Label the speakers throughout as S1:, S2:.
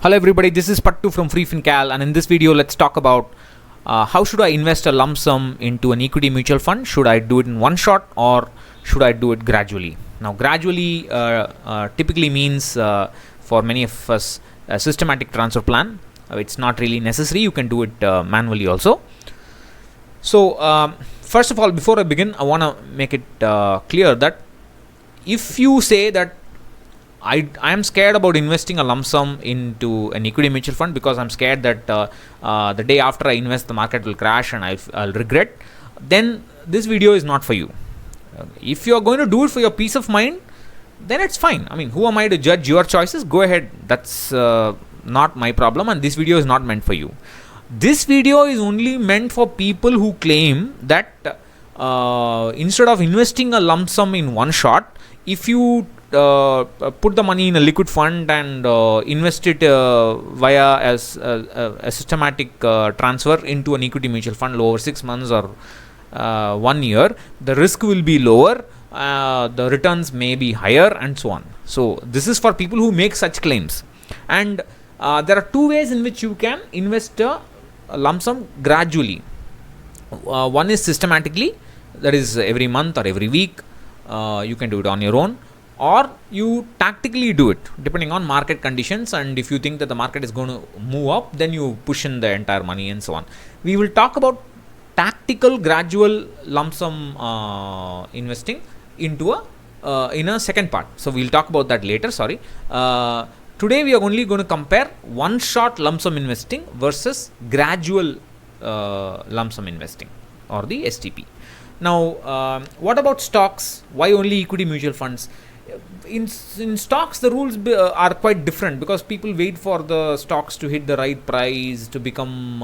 S1: Hello everybody, this is Pattu from FreeFinCal, and in this video let's talk about how should I invest a lump sum into an equity mutual fund. Should I do it in one shot or should I do it gradually? Now gradually typically means for many of us a systematic transfer plan. It's not really necessary, you can do it manually also. So first of all, before I begin, I want to make it clear that if you say that I am scared about investing a lump sum into an equity mutual fund because I'm scared that the day after I invest the market will crash and I'll regret, then this video is not for you. If you are going to do it for your peace of mind, then it's fine. I mean, who am I to judge your choices? Go ahead. That's not my problem, and this video is not meant for you. This video is only meant for people who claim that instead of investing a lump sum in one shot, if you put the money in a liquid fund and invest it via as a systematic transfer into an equity mutual fund over 6 months or 1 year, the risk will be lower, the returns may be higher, and so on. So this is for people who make such claims, and there are two ways in which you can invest a lump sum gradually. One is systematically, that is every month or every week. You can do it on your own, or you tactically do it depending on market conditions, and if you think that the market is going to move up, then you push in the entire money and so on. We will talk about tactical gradual lump sum investing into in a second part, so we'll talk about that later. Today we are only going to compare one shot lump sum investing versus gradual lump sum investing, or the STP. Now what about stocks? Why only equity mutual funds? In stocks, the rules are quite different, because people wait for the stocks to hit the right price to become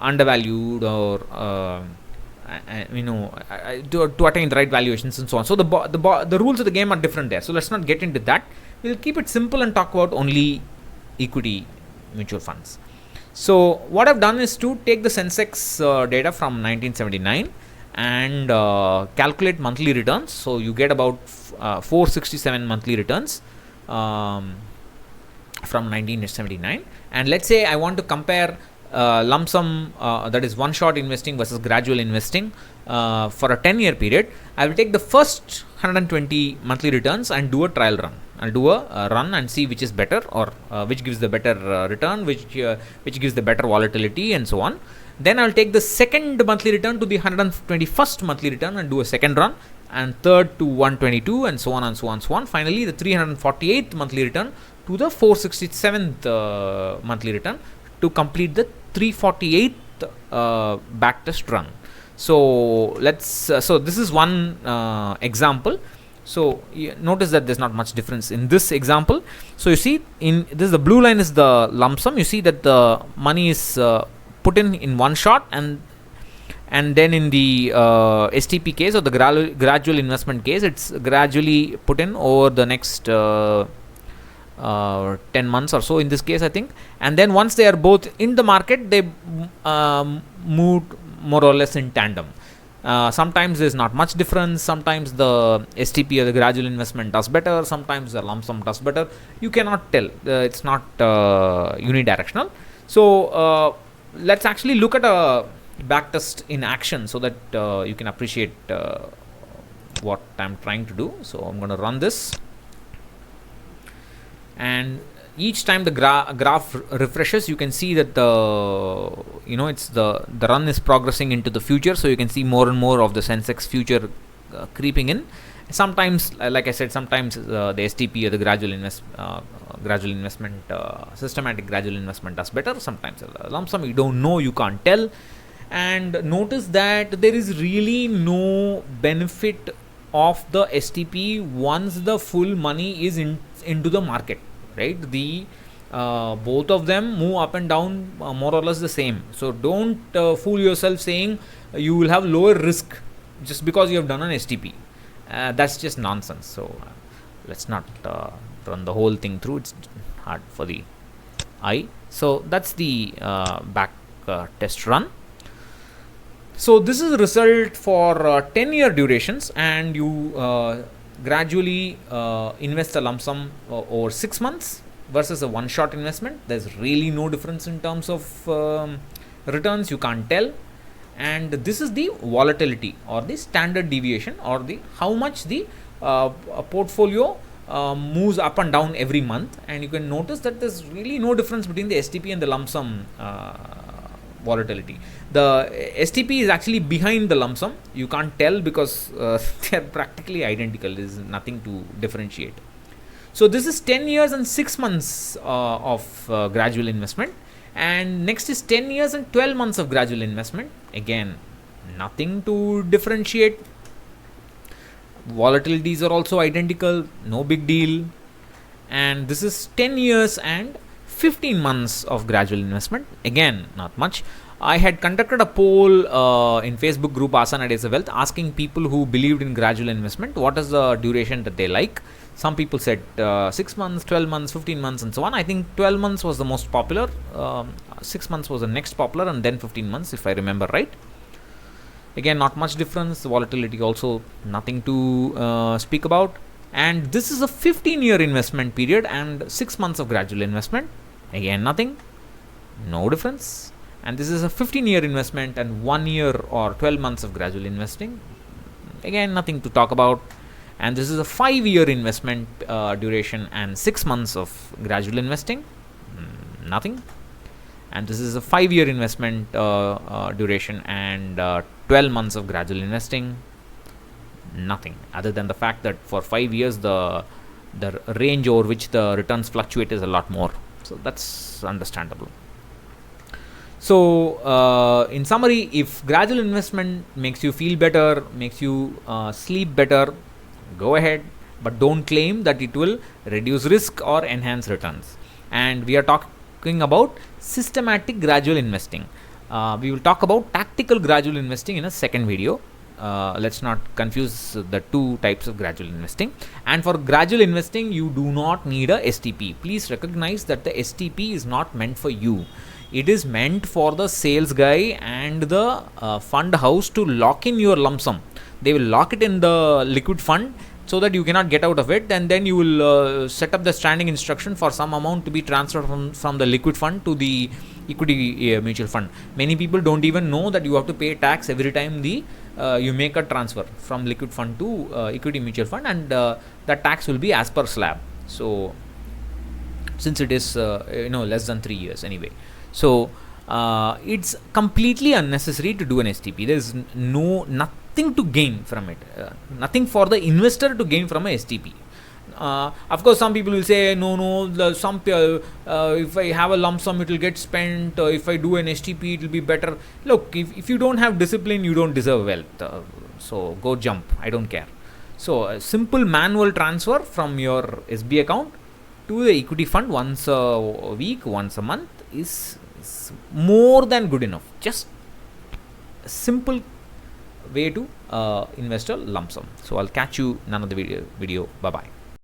S1: undervalued, or to attain the right valuations and so on. So the rules of the game are different there. So let's not get into that. We'll keep it simple and talk about only equity mutual funds. So what I've done is to take the Sensex data from 1979 and calculate monthly returns. So you get about 467 monthly returns from 1979, and let's say I want to compare lump sum, that is one shot investing versus gradual investing for a 10-year period. I will take the first 120 monthly returns and do a trial run. I'll do a run and see which is better, or which gives the better return, which gives the better volatility, and so on. Then I'll take the second monthly return to the 121st monthly return and do a second run, and third to 122, and so on and so on and so on. Finally, the 348th monthly return to the 467th monthly return to complete the 348th backtest run. So so this is one example. So notice that there's not much difference in this example. So you see, the blue line is the lump sum. You see that the money is put in one shot, and then in the STP case, or the gradual investment case, it's gradually put in over the next 10 months or so in this case, I think. And then once they are both in the market, they moved more or less in tandem. Sometimes there's not much difference. Sometimes the STP or the gradual investment does better. Sometimes the lump sum does better. You cannot tell. It's not unidirectional. So let's actually look at a backtest in action, so that you can appreciate what I'm trying to do. So I'm going to run this, and each time the graph refreshes, you can see that the run is progressing into the future. So you can see more and more of the Sensex future creeping in. Sometimes, like I said, sometimes the STP or the gradual investment, systematic gradual investment does better. Sometimes lump sum, you don't know, you can't tell. And notice that there is really no benefit of the STP once the full money is into the market, right? The both of them move up and down more or less the same. So don't fool yourself saying you will have lower risk just because you have done an STP. That's just nonsense. So let's not run the whole thing through. It's hard for the eye. So that's the back test run. So this is a result for 10-year durations, and you gradually invest a lump sum over 6 months versus a one-shot investment, there's really no difference in terms of returns. You can't tell. And this is the volatility or the standard deviation, or the how much the portfolio moves up and down every month. And you can notice that there's really no difference between the STP and the lump sum volatility. The STP is actually behind the lump sum. You can't tell because they are practically identical. There is nothing to differentiate. So this is 10 years and 6 months of gradual investment. And next is 10 years and 12 months of gradual investment. Again, nothing to differentiate. Volatilities are also identical, no big deal. And this is 10 years and 15 months of gradual investment. Again, not much. I had conducted a poll in Facebook group Asana Days of Wealth, asking people who believed in gradual investment what is the duration that they like. Some people said 6 months, 12 months, 15 months and so on. I think 12 months was the most popular, 6 months was the next popular, and then 15 months if I remember right. Again, not much difference. Volatility also nothing to speak about. And this is a 15-year investment period and 6 months of gradual investment. Again, nothing, no difference. And this is a 15-year investment and 1 year or 12 months of gradual investing. Again, nothing to talk about. And this is a 5-year investment duration and 6 months of gradual investing. Nothing. And this is a 5-year investment duration and 12 months of gradual investing. Nothing, other than the fact that for 5 years the range over which the returns fluctuate is a lot more. So that's understandable. So in summary, if gradual investment makes you feel better, makes you sleep better, go ahead, but don't claim that it will reduce risk or enhance returns. And we are talking about systematic gradual investing. We will talk about tactical gradual investing in a second video. Let's not confuse the two types of gradual investing. And for gradual investing, you do not need a STP. Please recognize that the STP is not meant for you. It is meant for the sales guy and the fund house to lock in your lump sum. They will lock it in the liquid fund so that you cannot get out of it, and then you will set up the standing instruction for some amount to be transferred from the liquid fund to the equity mutual fund. Many people don't even know that you have to pay tax every time you make a transfer from liquid fund to equity mutual fund, and that tax will be as per slab. So since it is less than 3 years anyway, so it's completely unnecessary to do an STP. There is nothing to gain from it, nothing for the investor to gain from a STP. Of course, some people will say, if I have a lump sum, it will get spent. If I do an STP, it will be better. Look, if you don't have discipline, you don't deserve wealth. So go jump. I don't care. So a simple manual transfer from your SB account to the equity fund once a week, once a month is more than good enough. Just a simple way to invest a lump sum. So I'll catch you in another video. Bye bye.